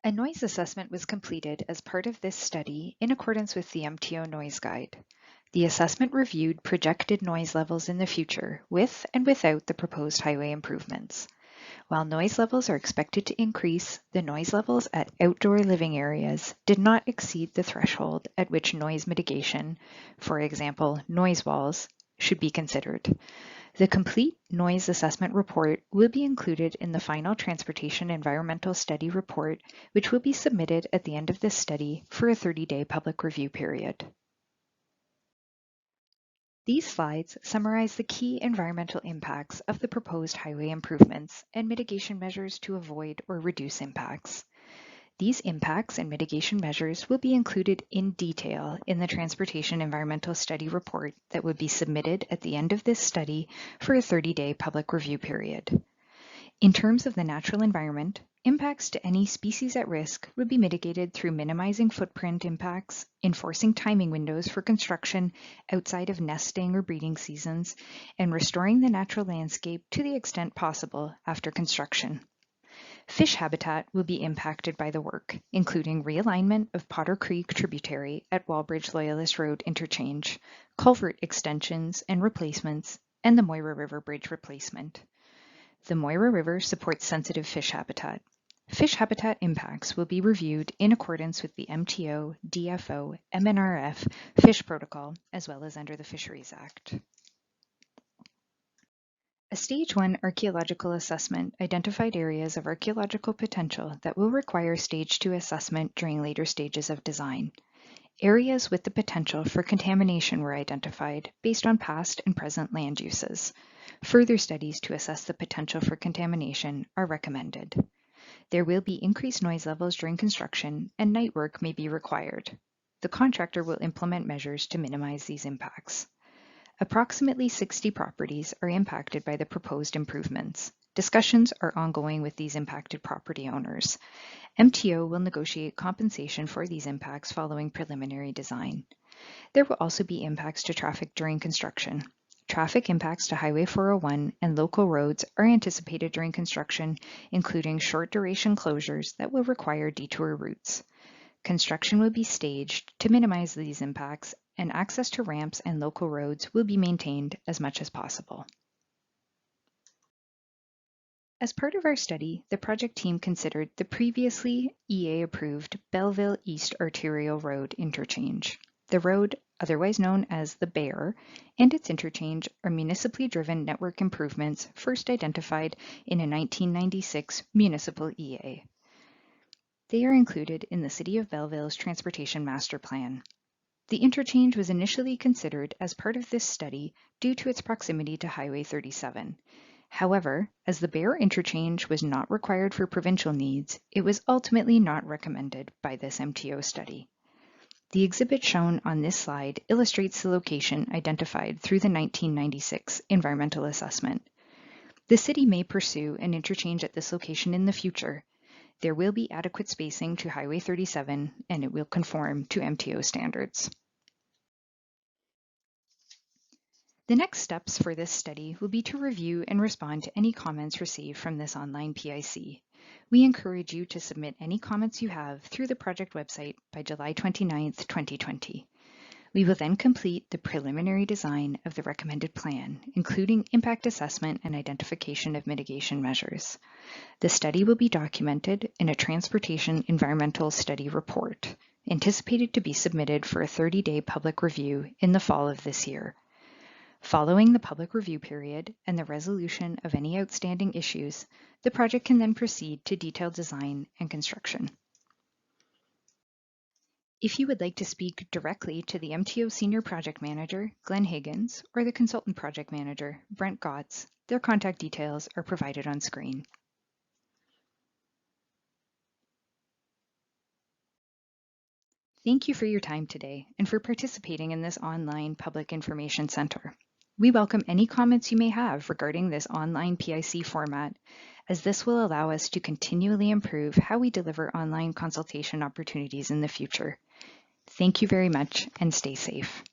A noise assessment was completed as part of this study in accordance with the MTO Noise Guide. The assessment reviewed projected noise levels in the future with and without the proposed highway improvements. While noise levels are expected to increase, the noise levels at outdoor living areas did not exceed the threshold at which noise mitigation, for example, noise walls, should be considered. The complete noise assessment report will be included in the final Transportation Environmental Study report, which will be submitted at the end of this study for a 30-day public review period. These slides summarize the key environmental impacts of the proposed highway improvements and mitigation measures to avoid or reduce impacts. These impacts and mitigation measures will be included in detail in the Transportation Environmental Study report that would be submitted at the end of this study for a 30-day public review period. In terms of the natural environment, impacts to any species at risk would be mitigated through minimizing footprint impacts, enforcing timing windows for construction outside of nesting or breeding seasons, and restoring the natural landscape to the extent possible after construction. Fish habitat will be impacted by the work, including realignment of Potter Creek tributary at Wallbridge Loyalist Road interchange, culvert extensions and replacements, and the Moira River Bridge replacement. The Moira River supports sensitive fish habitat. Fish habitat impacts will be reviewed in accordance with the MTO, DFO, MNRF Fish Protocol, as well as under the Fisheries Act. A Stage 1 archaeological assessment identified areas of archaeological potential that will require Stage 2 assessment during later stages of design. Areas with the potential for contamination were identified based on past and present land uses. Further studies to assess the potential for contamination are recommended. There will be increased noise levels during construction, and night work may be required. The contractor will implement measures to minimize these impacts. Approximately 60 properties are impacted by the proposed improvements. Discussions are ongoing with these impacted property owners. MTO will negotiate compensation for these impacts following preliminary design. There will also be impacts to traffic during construction. Traffic impacts to Highway 401 and local roads are anticipated during construction, including short duration closures that will require detour routes. Construction will be staged to minimize these impacts, and access to ramps and local roads will be maintained as much as possible. As part of our study, the project team considered the previously EA-approved Belleville East Arterial Road interchange. The road, otherwise known as the Bear, and its interchange are municipally driven network improvements first identified in a 1996 municipal EA. They are included in the City of Belleville's Transportation Master Plan. The interchange was initially considered as part of this study due to its proximity to Highway 37. However, as the Bear interchange was not required for provincial needs, it was ultimately not recommended by this MTO study. The exhibit shown on this slide illustrates the location identified through the 1996 environmental assessment. The city may pursue an interchange at this location in the future. There will be adequate spacing to Highway 37, and it will conform to MTO standards. The next steps for this study will be to review and respond to any comments received from this online PIC. We encourage you to submit any comments you have through the project website by July 29, 2020. We will then complete the preliminary design of the recommended plan, including impact assessment and identification of mitigation measures. The study will be documented in a Transportation Environmental Study report, anticipated to be submitted for a 30-day public review in the fall of this year. Following the public review period and the resolution of any outstanding issues, the project can then proceed to detailed design and construction. If you would like to speak directly to the MTO Senior Project Manager, Glenn Higgins, or the Consultant Project Manager, Brent Gotts, their contact details are provided on screen. Thank you for your time today and for participating in this online Public Information Center. We welcome any comments you may have regarding this online PIC format, as this will allow us to continually improve how we deliver online consultation opportunities in the future. Thank you very much and stay safe.